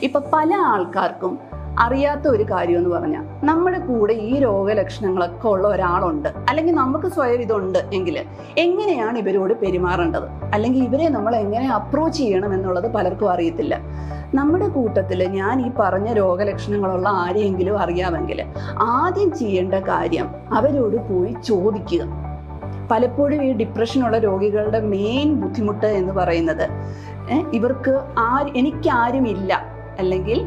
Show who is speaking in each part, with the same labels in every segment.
Speaker 1: ഇപ്പം പല ആൾക്കാർക്കും അറിയാത്ത ഒരു കാര്യം എന്ന് പറഞ്ഞാൽ നമ്മുടെ കൂടെ ഈ രോഗലക്ഷണങ്ങളൊക്കെ ഉള്ള ഒരാളുണ്ട്, അല്ലെങ്കിൽ നമുക്ക് സ്വയം ഇതുണ്ട് എങ്കിൽ എങ്ങനെയാണ് ഇവരോട് പെരുമാറേണ്ടത്, അല്ലെങ്കിൽ ഇവരെ നമ്മൾ എങ്ങനെ അപ്രോച്ച് ചെയ്യണം എന്നുള്ളത് പലർക്കും അറിയത്തില്ല. നമ്മുടെ കൂട്ടത്തിൽ ഞാൻ ഈ പറഞ്ഞ രോഗലക്ഷണങ്ങളുള്ള ആരെയെങ്കിലും അറിയാമെങ്കിൽ ആദ്യം ചെയ്യേണ്ട കാര്യം അവരോട് പോയി ചോദിക്കുക. പലപ്പോഴും ഈ ഡിപ്രഷനുള്ള രോഗികളുടെ മെയിൻ ബുദ്ധിമുട്ട് എന്ന് പറയുന്നത് ഇവർക്ക് എനിക്കാരുമില്ല, അല്ലെങ്കിൽ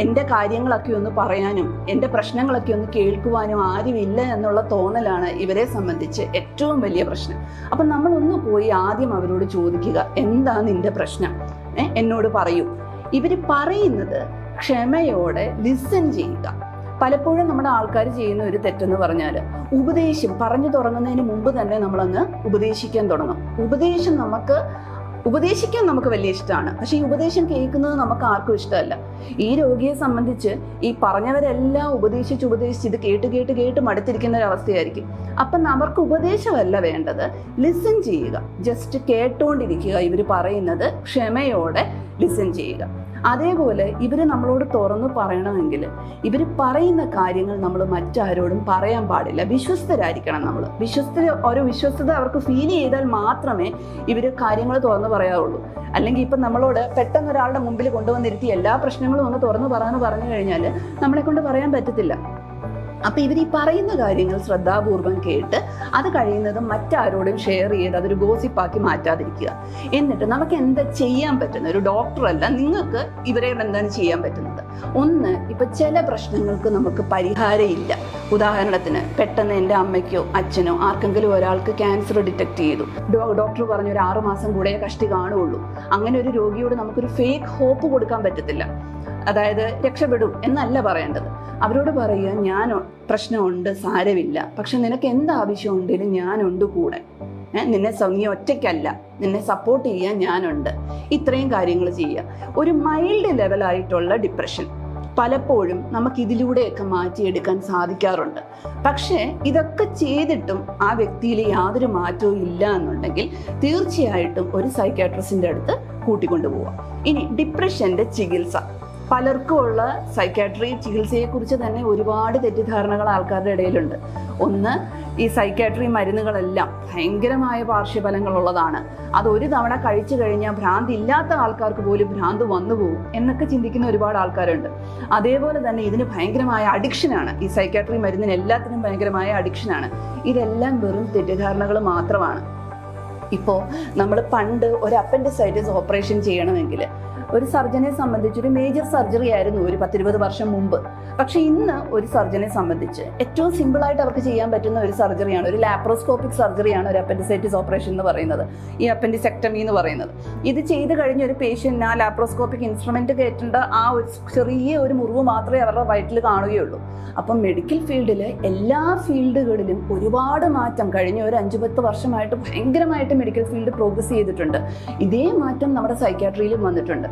Speaker 1: എൻ്റെ കാര്യങ്ങളൊക്കെ ഒന്ന് പറയാനും എൻ്റെ പ്രശ്നങ്ങളൊക്കെ ഒന്ന് കേൾക്കുവാനും ആരുമില്ല എന്നുള്ള തോന്നലാണ് ഇവരെ സംബന്ധിച്ച് ഏറ്റവും വലിയ പ്രശ്നം. അപ്പം നമ്മളൊന്ന് പോയി ആദ്യം അവരോട് ചോദിക്കുക, എന്താ നിൻ്റെ പ്രശ്നം, എന്നോട് പറയൂ. ഇവർ പറയുന്നത് ക്ഷമയോടെ ലിസൺ ചെയ്യുക. പലപ്പോഴും നമ്മുടെ ആൾക്കാർ ചെയ്യുന്ന ഒരു തെറ്റെന്ന് പറഞ്ഞാൽ പറഞ്ഞു തുടങ്ങുന്നതിന് മുമ്പ് തന്നെ നമ്മളങ്ങ് ഉപദേശിക്കാൻ തുടങ്ങും. ഉപദേശിക്കാൻ നമുക്ക് വലിയ ഇഷ്ടമാണ്, പക്ഷെ ഈ ഉപദേശം കേൾക്കുന്നത് നമുക്ക് ആർക്കും ഇഷ്ടമല്ല. ഈ രോഗിയെ സംബന്ധിച്ച് ഈ പറഞ്ഞവരെല്ലാം ഉപദേശിച്ച് ഇത് കേട്ട് മടുത്തിരിക്കുന്ന ഒരു അവസ്ഥയായിരിക്കും. അപ്പം അവർക്ക് ഉപദേശമല്ല വേണ്ടത്, ലിസൺ ചെയ്യുക. ജസ്റ്റ് കേട്ടോണ്ടിരിക്കുക. ഇവർ പറയുന്നത് ക്ഷമയോടെ ലിസൺ ചെയ്യുക. അതേപോലെ ഇവർ നമ്മളോട് തുറന്നു പറയണമെങ്കിൽ ഇവർ പറയുന്ന കാര്യങ്ങൾ നമ്മൾ മറ്റാരോടും പറയാൻ പാടില്ല. വിശ്വസ്തരായിരിക്കണം നമ്മൾ. വിശ്വസ്തത അവർക്ക് ഫീൽ ചെയ്താൽ മാത്രമേ ഇവർ കാര്യങ്ങൾ തുറന്നു പറയാവുള്ളൂ. അല്ലെങ്കിൽ ഇപ്പം നമ്മളോട് പെട്ടെന്ന് ഒരാളുടെ മുമ്പിൽ കൊണ്ടുവന്നിരുത്തി എല്ലാ പ്രശ്നങ്ങളും ഒന്ന് തുറന്നു പറഞ്ഞു കഴിഞ്ഞാൽ നമ്മളെ കൊണ്ട് പറയാൻ പറ്റത്തില്ല. അപ്പം ഇവർ ഈ പറയുന്ന കാര്യങ്ങൾ ശ്രദ്ധാപൂർവം കേട്ട് അത് കഴിയുന്നതും മറ്റാരോടും ഷെയർ ചെയ്ത് അതൊരു ഗോസിപ്പാക്കി മാറ്റാതിരിക്കുക. എന്നിട്ട് നമുക്ക് എന്താ ചെയ്യാൻ പറ്റുന്നത്, ഒരു ഡോക്ടറല്ല, നിങ്ങൾക്ക് ഇവരെ എന്താണ് ചെയ്യാൻ പറ്റുന്നത്? ഒന്ന്, ഇപ്പം ചില പ്രശ്നങ്ങൾക്ക് നമുക്ക് പരിഹാരം ഇല്ല. ഉദാഹരണത്തിന് പെട്ടെന്ന് എൻ്റെ അമ്മയ്ക്കോ അച്ഛനോ ആർക്കെങ്കിലും ഒരാൾക്ക് ക്യാൻസർ ഡിറ്റക്ട് ചെയ്തു. ഡോക്ടർ പറഞ്ഞു ഒരു 6 മാസം കൂടെ കഷ്ടി കാണുകയുള്ളൂ. അങ്ങനെ ഒരു രോഗിയോട് നമുക്കൊരു ഫേക്ക് ഹോപ്പ് കൊടുക്കാൻ പറ്റത്തില്ല. അതായത് രക്ഷപ്പെടും എന്നല്ല പറയേണ്ടത്. അവരോട് പറയുക, പ്രശ്നമുണ്ട്, സാരമില്ല, പക്ഷെ നിനക്ക് എന്താവശ്യമുണ്ടെങ്കിലും ഞാനുണ്ട് കൂടെ. നീ ഒറ്റയ്ക്കല്ല, നിന്നെ സപ്പോർട്ട് ചെയ്യാൻ ഞാനുണ്ട്. ഇത്രയും കാര്യങ്ങൾ ചെയ്യുക. ഒരു മൈൽഡ് ലെവലായിട്ടുള്ള ഡിപ്രഷൻ പലപ്പോഴും നമുക്കിതിലൂടെയൊക്കെ മാറ്റിയെടുക്കാൻ സാധിക്കാറുണ്ട്. പക്ഷേ ഇതൊക്കെ ചെയ്തിട്ടും ആ വ്യക്തിയിൽ യാതൊരു മാറ്റവും ഇല്ല എന്നുണ്ടെങ്കിൽ തീർച്ചയായിട്ടും ഒരു സൈക്യാട്രിസ്റ്റിൻ്റെ അടുത്ത് കൂട്ടിക്കൊണ്ടുപോവാം. ഇനി ഡിപ്രഷൻ്റെ ചികിത്സ. പലർക്കും ഉള്ള സൈക്യാട്രി ചികിത്സയെക്കുറിച്ച് തന്നെ ഒരുപാട് തെറ്റിദ്ധാരണകൾ ആൾക്കാരുടെ ഇടയിലുണ്ട്. ഒന്ന്, ഈ സൈക്യാട്രി മരുന്നുകളെല്ലാം ഭയങ്കരമായ പാർശ്വഫലങ്ങളുള്ളതാണ്. അത് ഒരു തവണ കഴിച്ചു കഴിഞ്ഞാൽ ഭ്രാന്തി ഇല്ലാത്ത ആൾക്കാർക്ക് പോലും ഭ്രാന്ത് വന്നു പോകും എന്നൊക്കെ ചിന്തിക്കുന്ന ഒരുപാട് ആൾക്കാരുണ്ട്. അതേപോലെ തന്നെ ഇതിന് ഭയങ്കരമായ അഡിക്ഷനാണ്. ഈ സൈക്യാട്രി മരുന്നിന് എല്ലാത്തിനും ഭയങ്കരമായ അഡിക്ഷനാണ്. ഇതെല്ലാം വെറും തെറ്റിദ്ധാരണകൾ മാത്രമാണ്. ഇപ്പോൾ നമ്മൾ പണ്ട് ഒരു അപ്പൻഡിസൈറ്റിസ് ഓപ്പറേഷൻ ചെയ്യണമെങ്കിൽ ഒരു സർജനെ സംബന്ധിച്ച് ഒരു മേജർ സർജറി ആയിരുന്നു ഒരു 10-20 വർഷം മുമ്പ്. പക്ഷെ ഇന്ന് ഒരു സർജനെ സംബന്ധിച്ച് ഏറ്റവും സിമ്പിളായിട്ട് അവർക്ക് ചെയ്യാൻ പറ്റുന്ന ഒരു സർജറിയാണ്, ഒരു ലാപ്രോസ്കോപ്പിക് സർജറിയാണ് ഒരു അപ്പൻഡിസൈറ്റിസ് ഓപ്പറേഷൻ എന്ന് പറയുന്നത്, ഈ അപ്പൻഡിസെക്ടമി എന്ന് പറയുന്നത്. ഇത് ചെയ്ത് കഴിഞ്ഞ ഒരു പേഷ്യന്റിന് ആ ലാപ്രോസ്കോപ്പിക് ഇൻസ്ട്രുമെന്റ് കയറ്റേണ്ട ആ ഒരു ചെറിയ ഒരു മുറിവ് മാത്രമേ അവരുടെ വയറ്റിൽ കാണുകയുള്ളൂ. അപ്പം മെഡിക്കൽ ഫീൽഡിൽ എല്ലാ ഫീൽഡുകളിലും ഒരുപാട് മാറ്റം കഴിഞ്ഞ ഒരു 5-10 വർഷമായിട്ട് ഭയങ്കരമായിട്ട് മെഡിക്കൽ ഫീൽഡ് പ്രോഗ്രസ് ചെയ്തിട്ടുണ്ട്. ഇതേ മാറ്റം നമ്മുടെ സൈക്യാട്രിയിലും വന്നിട്ടുണ്ട്.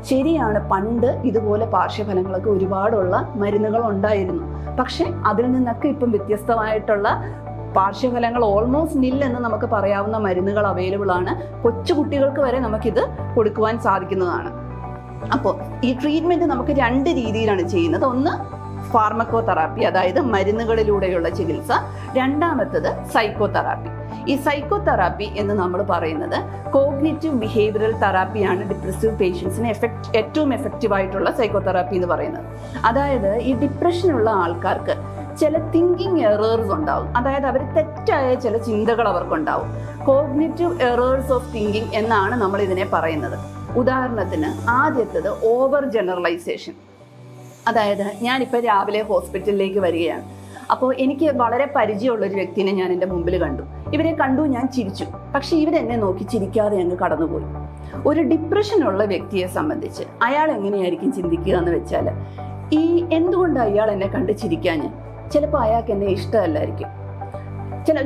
Speaker 1: ശരിയാണ്, പണ്ട് ഇതുപോലെ പാർശ്വഫലങ്ങളൊക്കെ ഒരുപാടുള്ള മരുന്നുകൾ ഉണ്ടായിരുന്നു. പക്ഷെ അതിൽ നിന്നൊക്കെ ഇപ്പം വ്യത്യസ്തമായിട്ടുള്ള പാർശ്വഫലങ്ങൾ ഓൾമോസ്റ്റ് നിൽ എന്ന് നമുക്ക് പറയാവുന്ന മരുന്നുകൾ അവൈലബിൾ ആണ്. കൊച്ചുകുട്ടികൾക്ക് വരെ നമുക്കിത് കൊടുക്കുവാൻ സാധിക്കുന്നതാണ്. അപ്പോൾ ഈ ട്രീറ്റ്മെന്റ് നമുക്ക് 2 രീതിയിലാണ് ചെയ്യുന്നത്. ഒന്ന്, ഫാർമക്കോ തെറാപ്പി, അതായത് മരുന്നുകളിലൂടെയുള്ള ചികിത്സ. രണ്ടാമത്തത് സൈക്കോതെറാപ്പി. ഈ സൈക്കോതെറാപ്പി എന്ന് നമ്മൾ പറയുന്നത് കോഗ്നിറ്റീവ് ബിഹേവിയറൽ തെറാപ്പിയാണ് ഡിപ്രസീവ് പേഷ്യൻസിന് ഏറ്റവും എഫക്റ്റീവായിട്ടുള്ള സൈക്കോതെറാപ്പി എന്ന് പറയുന്നത്. അതായത് ഈ ഡിപ്രഷനുള്ള ആൾക്കാർക്ക് ചില തിങ്കിങ് എറേഴ്സ് ഉണ്ടാവും. അതായത് അവർ തെറ്റായ ചില ചിന്തകൾ അവർക്കുണ്ടാവും. കോഗ്നിറ്റീവ് എറേഴ്സ് ഓഫ് തിങ്കിങ് എന്നാണ് നമ്മൾ ഇതിനെ പറയുന്നത്. ഉദാഹരണത്തിന് ആദ്യത്തേത് ഓവർ ജനറലൈസേഷൻ. അതായത് ഞാനിപ്പോൾ രാവിലെ ഹോസ്പിറ്റലിലേക്ക് വരികയാണ്. അപ്പോൾ എനിക്ക് വളരെ പരിചയമുള്ളൊരു വ്യക്തിനെ ഞാൻ എൻ്റെ മുമ്പിൽ കണ്ടു. ഇവരെ കണ്ടു, ഞാൻ ചിരിച്ചു. പക്ഷെ ഇവരെന്നെ നോക്കി ചിരിക്കാതെ അങ്ങ് കടന്നുപോയി. ഒരു ഡിപ്രഷനുള്ള വ്യക്തിയെ സംബന്ധിച്ച് അയാൾ എങ്ങനെയായിരിക്കും ചിന്തിക്കുക എന്ന് വെച്ചാൽ, എന്തുകൊണ്ടാണ് അയാൾ എന്നെ കണ്ട് ചിരിക്കാഞ്ഞ്? ചിലപ്പോൾ അയാൾക്ക് എന്നെ ഇഷ്ടമല്ലായിരിക്കും.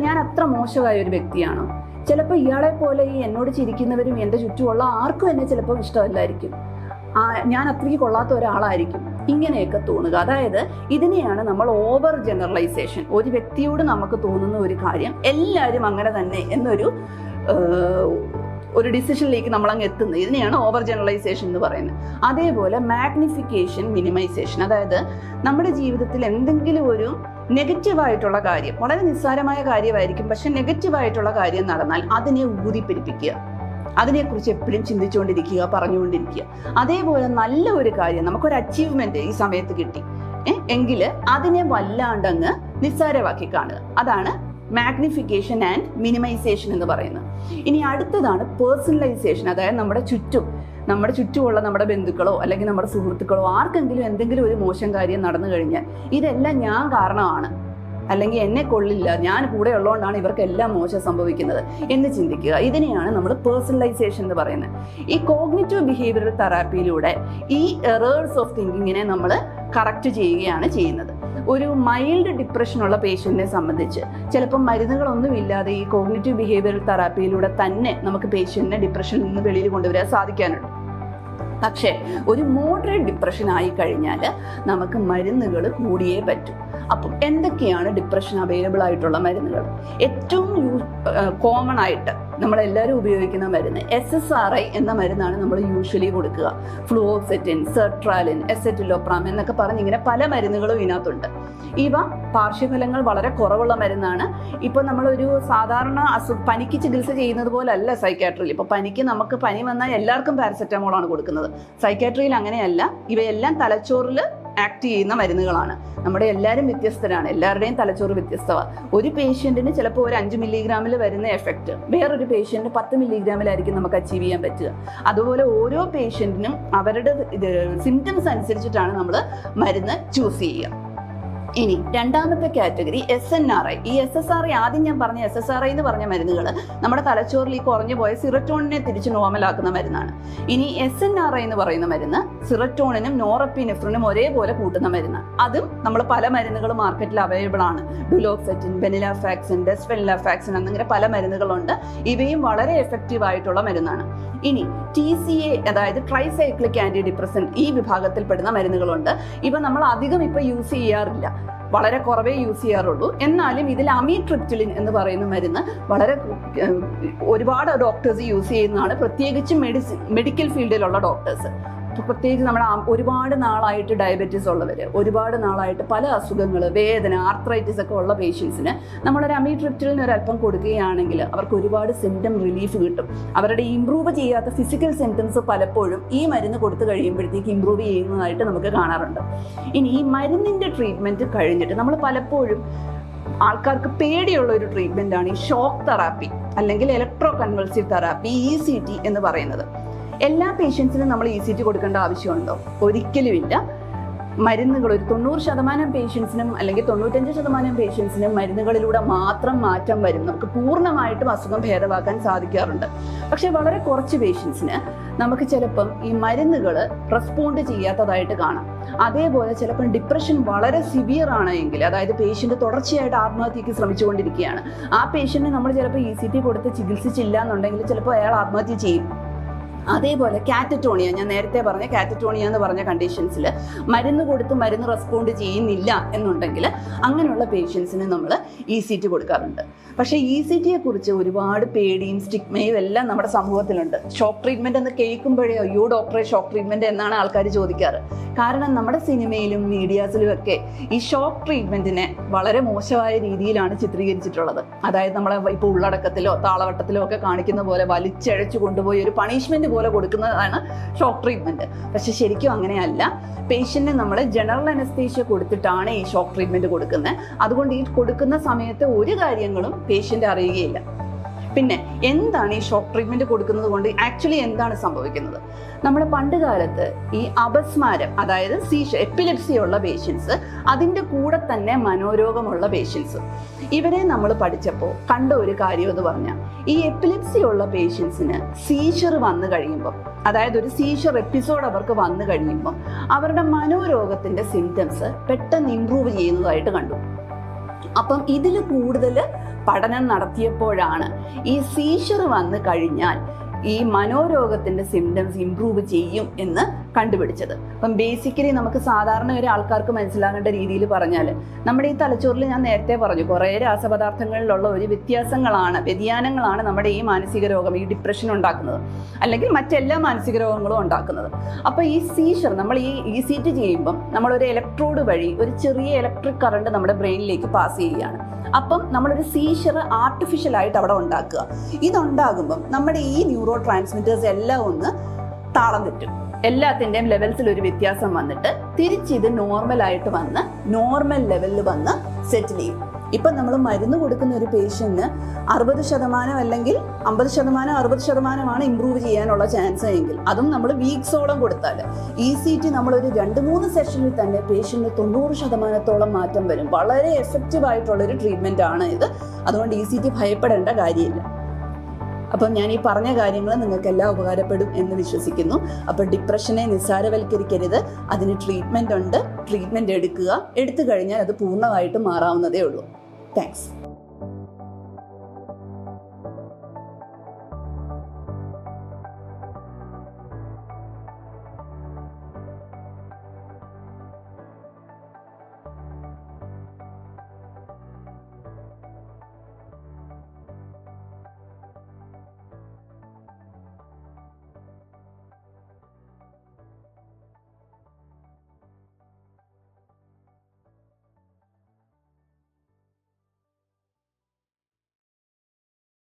Speaker 1: ഞാൻ അത്ര മോശമായ ഒരു വ്യക്തിയാണോ? ചിലപ്പോൾ ഇയാളെ പോലെ എന്നോട് ചിരിക്കുന്നവരും എൻ്റെ ചുറ്റുമുള്ള ആർക്കും എന്നെ ചിലപ്പോൾ ഇഷ്ടമല്ലായിരിക്കും. ഞാൻ അത്രയ്ക്ക് കൊള്ളാത്ത ഒരാളായിരിക്കും. ഇങ്ങനെയൊക്കെ തോന്നുക. അതായത് ഇതിനെയാണ് നമ്മൾ ഓവർ ജനറലൈസേഷൻ. ഒരു വ്യക്തിയോട് നമുക്ക് തോന്നുന്ന ഒരു കാര്യം എല്ലാവരും അങ്ങനെ തന്നെ എന്നൊരു ഒരു ഡിസിഷനിലേക്ക് നമ്മൾ അങ്ങ് എത്തുന്നത്. ഇതിനെയാണ് ഓവർ ജനറലൈസേഷൻ എന്ന് പറയുന്നത്. അതേപോലെ മാഗ്നിഫിക്കേഷൻ, മിനിമൈസേഷൻ, അതായത് നമ്മുടെ ജീവിതത്തിൽ എന്തെങ്കിലും ഒരു നെഗറ്റീവായിട്ടുള്ള കാര്യം, വളരെ നിസ്സാരമായ കാര്യമായിരിക്കും, പക്ഷെ നെഗറ്റീവായിട്ടുള്ള കാര്യം നടന്നാൽ അതിനെ ഊതിപ്പെരിപ്പിക്കുക, അതിനെക്കുറിച്ച് എപ്പോഴും ചിന്തിച്ചുകൊണ്ടിരിക്കുക, പറഞ്ഞുകൊണ്ടിരിക്കുക. അതേപോലെ നല്ല ഒരു കാര്യം, നമുക്കൊരു അച്ചീവ്മെന്റ് ഈ സമയത്ത് കിട്ടി എങ്കിൽ അതിനെ വല്ലാണ്ടങ്ങ് നിസ്സാരമാക്കി കാണുക. അതാണ് മാഗ്നിഫിക്കേഷൻ ആൻഡ് മിനിമൈസേഷൻ എന്ന് പറയുന്നത്. ഇനി അടുത്തതാണ് പേഴ്സണലൈസേഷൻ. അതായത് നമ്മുടെ ചുറ്റുമുള്ള നമ്മുടെ ബന്ധുക്കളോ അല്ലെങ്കിൽ നമ്മുടെ സുഹൃത്തുക്കളോ ആർക്കെങ്കിലും എന്തെങ്കിലും ഒരു മോശം കാര്യം നടന്നു കഴിഞ്ഞാൽ ഇതെല്ലാം ഞാൻ കാരണമാണ്, അല്ലെങ്കിൽ എന്നെ കൊള്ളില്ല, ഞാൻ കൂടെ ഉള്ളതുകൊണ്ടാണ് ഇവർക്കെല്ലാം മോശം സംഭവിക്കുന്നത് എന്ന് ചിന്തിക്കുക. ഇതിനെയാണ് നമ്മൾ പേഴ്സണലൈസേഷൻ എന്ന് പറയുന്നത്. ഈ കോഗ്നിറ്റീവ് ബിഹേവിയറൽ തെറാപ്പിയിലൂടെ ഈ എറേഴ്സ് ഓഫ് തിങ്കിങ്ങിനെ നമ്മൾ കറക്റ്റ് ചെയ്യുകയാണ് ചെയ്യുന്നത്. ഒരു മൈൽഡ് ഡിപ്രഷനുള്ള പേഷ്യന്റിനെ സംബന്ധിച്ച് ചിലപ്പോൾ മരുന്നുകളൊന്നുമില്ലാതെ ഈ കോഗ്നിറ്റീവ് ബിഹേവിയറൽ തെറാപ്പിയിലൂടെ തന്നെ നമുക്ക് പേഷ്യന്റിനെ ഡിപ്രഷനിൽ നിന്ന് വെളിയിൽ കൊണ്ടുവരാൻ സാധിക്കാനുണ്ട്. പക്ഷേ ഒരു മോഡറേറ്റ് ഡിപ്രഷൻ ആയി കഴിഞ്ഞാൽ നമുക്ക് മരുന്നുകൾ കൂടിയേ പറ്റൂ. അപ്പം എന്തൊക്കെയാണ് ഡിപ്രഷൻ അവൈലബിൾ ആയിട്ടുള്ള മരുന്നുകൾ? ഏറ്റവും കോമൺ ആയിട്ട് നമ്മളെല്ലാവരും ഉപയോഗിക്കുന്ന മരുന്ന് SSRI എന്ന മരുന്നാണ് നമ്മൾ യൂഷ്വലി കൊടുക്കുക. ഫ്ലൂഓക്സെറ്റിൻ, സെർട്രാലിൻ, എസെറ്റിലോപ്രാം എന്നൊക്കെ പറഞ്ഞ് ഇങ്ങനെ പല മരുന്നുകളും ഇതിനകത്തുണ്ട്. ഇവ പാർശ്വഫലങ്ങൾ വളരെ കുറവുള്ള മരുന്നാണ്. ഇപ്പൊ നമ്മളൊരു സാധാരണ പനിക്ക് ചികിത്സ ചെയ്യുന്നത് പോലെ അല്ല സൈക്കാട്രിയിൽ. ഇപ്പൊ നമുക്ക് പനി വന്നാൽ എല്ലാവർക്കും പാരസെറ്റമോൾ ആണ് കൊടുക്കുന്നത്. സൈക്കാട്രിയിൽ അങ്ങനെയല്ല. ഇവയെല്ലാം തലച്ചോറിൽ ആക്ട് ചെയ്യുന്ന മരുന്നുകളാണ്. നമ്മുടെ എല്ലാവരും വ്യത്യസ്തരാണ്, എല്ലാവരുടെയും തലച്ചോറ് വ്യത്യസ്തമാണ്. ഒരു പേഷ്യന്റിന് ചിലപ്പോൾ ഒരു 5 മില്ലിഗ്രാമിൽ വരുന്ന എഫക്റ്റ് വേറൊരു പേഷ്യന്റ് 10 മില്ലിഗ്രാമിലായിരിക്കും നമുക്ക് അച്ചീവ് ചെയ്യാൻ പറ്റുക. അതുപോലെ ഓരോ പേഷ്യന്റിനും അവരുടെ സിംറ്റംസ് അനുസരിച്ചിട്ടാണ് നമ്മൾ മരുന്ന് ചൂസ് ചെയ്യുക. ഇനി രണ്ടാമത്തെ കാറ്റഗറി SNRI. ഈ SSRI, ആദ്യം ഞാൻ പറഞ്ഞ SSRI എന്ന് പറഞ്ഞ മരുന്നുകൾ നമ്മുടെ തലച്ചോറിൽ ഈ കുറഞ്ഞു പോയ സിറട്ടോണിനെ തിരിച്ച് നോർമലാക്കുന്ന മരുന്നാണ്. ഇനി SNRI എന്ന് പറയുന്ന മരുന്ന് സിറട്ടോണിനും നോറെപ്പിനെഫ്രിനും ഒരേപോലെ കൂട്ടുന്ന മരുന്ന്. അതും നമ്മൾ പല മരുന്നുകൾ മാർക്കറ്റിൽ അവൈലബിൾ ആണ്. ഡുലോക്സെറ്റിൻ, വെനിലാഫാക്സിൻ, ഡെസ്വെനിലാഫാക്സിൻ എന്നിങ്ങനെ പല മരുന്നുകളുണ്ട്. ഇവയും വളരെ എഫക്റ്റീവ് ആയിട്ടുള്ള മരുന്നാണ്. ഇനി TCA, അതായത് ട്രൈസൈക്ലിക് ആന്റി ഡിപ്രസന്റ്, ഈ വിഭാഗത്തിൽപ്പെടുന്ന മരുന്നുകളുണ്ട്. ഇവ നമ്മൾ അധികം ഇപ്പൊ യൂസ് ചെയ്യാറില്ല, വളരെ കുറവേ യൂസ് ചെയ്യാറുള്ളൂ. എന്നാലും ഇതിൽ അമിട്രിപ്റ്റിലിൻ എന്ന് പറയുന്ന മരുന്ന് വളരെ ഒരുപാട് ഡോക്ടേഴ്സ് യൂസ് ചെയ്യുന്നതാണ്, പ്രത്യേകിച്ചും മെഡിക്കൽ ഫീൽഡിലുള്ള ഡോക്ടേഴ്സ്. പ്രത്യേകിച്ച് നമ്മുടെ ഒരുപാട് നാളായിട്ട് ഡയബറ്റീസ് ഉള്ളവർ, ഒരുപാട് നാളായിട്ട് പല അസുഖങ്ങൾ, വേദന, ആർത്രൈറ്റിസ് ഒക്കെ ഉള്ള പേഷ്യൻസിന് നമ്മളൊരു അമിട്രിപ്റ്റിലിൻ ഒരല്പം കൊടുക്കുകയാണെങ്കിൽ അവർക്ക് ഒരുപാട് സിംറ്റം റിലീഫ് കിട്ടും. അവരുടെ ഇംപ്രൂവ് ചെയ്യാത്ത ഫിസിക്കൽ സിംറ്റംസ് പലപ്പോഴും ഈ മരുന്ന് കൊടുത്തു കഴിയുമ്പോഴത്തേക്ക് ഇംപ്രൂവ് ചെയ്യുന്നതായിട്ട് നമുക്ക് കാണാറുണ്ട്. ഇനി ഈ മരുന്നിൻ്റെ ട്രീറ്റ്മെൻറ്റ് കഴിഞ്ഞിട്ട് നമ്മൾ പലപ്പോഴും ആൾക്കാർക്ക് പേടിയുള്ള ഒരു ട്രീറ്റ്മെൻ്റ് ആണ് ഈ ഷോക്ക് തെറാപ്പി അല്ലെങ്കിൽ ഇലക്ട്രോ കൺവൾസീവ് തെറാപ്പി, ECT എന്ന് പറയുന്നത്. എല്ലാ പേഷ്യൻസിനും നമ്മൾ ECT കൊടുക്കേണ്ട ആവശ്യമുണ്ടോ? ഒരിക്കലുമില്ല. മരുന്നുകൾ ഒരു 90% പേഷ്യൻസിനും അല്ലെങ്കിൽ 95% പേഷ്യൻസിനും മരുന്നുകളിലൂടെ മാത്രം മാറ്റം വരും. നമുക്ക് പൂർണ്ണമായിട്ടും അസുഖം ഭേദമാക്കാൻ സാധിക്കാറുണ്ട്. പക്ഷേ വളരെ കുറച്ച് പേഷ്യൻസിന് നമുക്ക് ചിലപ്പം ഈ മരുന്നുകൾ റെസ്പോണ്ട് ചെയ്യാത്തതായിട്ട് കാണാം. അതേപോലെ ചിലപ്പം ഡിപ്രഷൻ വളരെ സിവിയർ ആണ് എങ്കിൽ, അതായത് പേഷ്യന്റ് തുടർച്ചയായിട്ട് ആത്മഹത്യക്ക് ശ്രമിച്ചുകൊണ്ടിരിക്കുകയാണ്, ആ പേഷ്യന്റിന് നമ്മൾ ചിലപ്പോൾ ECT കൊടുത്ത് ചികിത്സിച്ചില്ല എന്നുണ്ടെങ്കിൽ ചിലപ്പോൾ അയാൾ ആത്മഹത്യ ചെയ്യും. അതേപോലെ കാറ്ററ്റോണിയ, ഞാൻ നേരത്തെ പറഞ്ഞ കാറ്ററ്റോണിയ എന്ന് പറഞ്ഞ കണ്ടീഷൻസിൽ മരുന്ന് കൊടുത്ത് മരുന്ന് റെസ്പോണ്ട് ചെയ്യുന്നില്ല എന്നുണ്ടെങ്കിൽ അങ്ങനെയുള്ള പേഷ്യൻസിന് നമ്മൾ ECT കൊടുക്കാറുണ്ട്. പക്ഷേ ECTയെ കുറിച്ച് ഒരുപാട് പേടിയും സ്റ്റിഗ്മയും എല്ലാം നമ്മുടെ സമൂഹത്തിലുണ്ട്. ഷോക്ക് ട്രീറ്റ്മെന്റ് എന്ന് കേൾക്കുമ്പോഴേ അയ്യോ ഡോക്ടറെ ഷോക്ക് ട്രീറ്റ്മെന്റ് എന്നാണ് ആൾക്കാർ ചോദിക്കാറ്. കാരണം നമ്മുടെ സിനിമയിലും മീഡിയാസിലും ഒക്കെ ഈ ഷോക്ക് ട്രീറ്റ്മെന്റിനെ വളരെ മോശമായ രീതിയിലാണ് ചിത്രീകരിച്ചിട്ടുള്ളത്. അതായത് നമ്മളെ ഇപ്പോൾ ഉള്ളടക്കത്തിലോ താളവട്ടത്തിലോ ഒക്കെ കാണിക്കുന്ന പോലെ വലിച്ചഴച്ചു കൊണ്ടുപോയി ഒരു പണിഷ്മെന്റ് പോലെ കൊടുക്കുന്നതാണ് ഷോക്ക് ട്രീറ്റ്മെന്റ്. പക്ഷെ ശരിക്കും അങ്ങനെയല്ല. പേഷ്യന്റിന് നമ്മൾ ജനറൽ അനസ്തേഷ്യ കൊടുത്തിട്ടാണ് ഈ ഷോക്ക് ട്രീറ്റ്മെന്റ് കൊടുക്കുന്നത്. അതുകൊണ്ട് ഈ കൊടുക്കുന്ന സമയത്ത് ഒരു കാര്യങ്ങളും പേഷ്യന്റ് അറിയുകയില്ല. പിന്നെ എന്താണ് ഈ ഷോക്ക് ട്രീറ്റ്മെന്റ് കൊടുക്കുന്നത് കൊണ്ട് ആക്ച്വലി എന്താണ് സംഭവിക്കുന്നത്? നമ്മുടെ പണ്ട് കാലത്ത് ഈ അപസ്മാരം, അതായത് എപ്പിലെപ്സി ഉള്ള പേഷ്യൻസ്, അതിൻ്റെ കൂടെ തന്നെ മനോരോഗമുള്ള പേഷ്യൻസ്, ഇവരെ നമ്മൾ പഠിച്ചപ്പോൾ കണ്ട ഒരു കാര്യം എന്ന് പറഞ്ഞാൽ ഈ എപ്പിലെപ്സി ഉള്ള പേഷ്യൻസിന് സീഷർ വന്നു കഴിയുമ്പോൾ, അതായത് ഒരു സീഷർ എപ്പിസോഡ് അവർക്ക് വന്നു കഴിയുമ്പോൾ അവരുടെ മനോരോഗത്തിൻ്റെ സിംറ്റംസ് പെട്ടെന്ന് ഇംപ്രൂവ് ചെയ്യുന്നതായിട്ട് കണ്ടു. അപ്പം ഇതിൽ കൂടുതൽ പഠനം നടത്തിയപ്പോഴാണ് ഈ സീഷർ വന്നു കഴിഞ്ഞാൽ ഈ മനോരോഗത്തിന്റെ സിംറ്റംസ് ഇംപ്രൂവ് ചെയ്യും എന്ന് കണ്ടുപിടിച്ചത്. അപ്പം ബേസിക്കലി നമുക്ക് സാധാരണ ഒരു ആൾക്കാർക്ക് മനസ്സിലാകേണ്ട രീതിയിൽ പറഞ്ഞാൽ, നമ്മുടെ ഈ തലച്ചോറിൽ ഞാൻ നേരത്തെ പറഞ്ഞു കുറേ രാസപദാർത്ഥങ്ങളിലുള്ള ഒരു വ്യതിയാനങ്ങളാണ് നമ്മുടെ ഈ മാനസിക രോഗം, ഈ ഡിപ്രഷൻ ഉണ്ടാക്കുന്നത്, അല്ലെങ്കിൽ മറ്റെല്ലാ മാനസിക രോഗങ്ങളും ഉണ്ടാക്കുന്നത്. അപ്പോൾ ഈ സീഷർ നമ്മൾ ഈ ECG ചെയ്യുമ്പം നമ്മളൊരു ഇലക്ട്രോഡ് വഴി ഒരു ചെറിയ ഇലക്ട്രിക് കറണ്ട് നമ്മുടെ ബ്രെയിനിലേക്ക് പാസ് ചെയ്യുകയാണ്. അപ്പം നമ്മളൊരു സീഷർ ആർട്ടിഫിഷ്യലായിട്ട് അവിടെ ഉണ്ടാക്കുക. ഇതുണ്ടാകുമ്പം നമ്മുടെ ഈ ന്യൂറോ ട്രാൻസ്മിറ്റേഴ്സ് എല്ലാം ഒന്ന് താളം തെറ്റും. എല്ലാത്തിൻ്റെയും ലെവൽസിൽ ഒരു വ്യത്യാസം വന്നിട്ട് തിരിച്ചിത് നോർമലായിട്ട് വന്ന് നോർമൽ ലെവലിൽ വന്ന് സെറ്റിൽ ചെയ്യും. ഇപ്പം നമ്മൾ മരുന്ന് കൊടുക്കുന്ന ഒരു പേഷ്യൻറ്റിന് 60% അല്ലെങ്കിൽ 50%, 60% ഇമ്പ്രൂവ് ചെയ്യാനുള്ള ചാൻസ് എങ്കിൽ, അതും നമ്മൾ വീക്സോളം കൊടുത്താൽ ECT നമ്മളൊരു 2-3 സെഷനിൽ തന്നെ പേഷ്യൻറ്റിന് 90% മാറ്റം വരും. വളരെ എഫക്റ്റീവായിട്ടുള്ളൊരു ട്രീറ്റ്മെൻ്റ് ആണ് ഇത്. അതുകൊണ്ട് ECT ഭയപ്പെടേണ്ട കാര്യമില്ല. അപ്പം ഞാൻ ഈ പറഞ്ഞ കാര്യങ്ങൾ നിങ്ങൾക്കെല്ലാം ഉപകാരപ്പെടും എന്ന് വിശ്വസിക്കുന്നു. അപ്പോൾ ഡിപ്രഷനെ നിസ്സാരവൽക്കരിക്കരുത്. അതിന് ട്രീറ്റ്മെൻ്റ് ഉണ്ട്. ട്രീറ്റ്മെൻറ്റ് എടുക്കുക. എടുത്തു കഴിഞ്ഞാൽ അത് പൂർണ്ണമായിട്ട് മാറാവുന്നതേ ഉള്ളൂ. താങ്ക്സ്.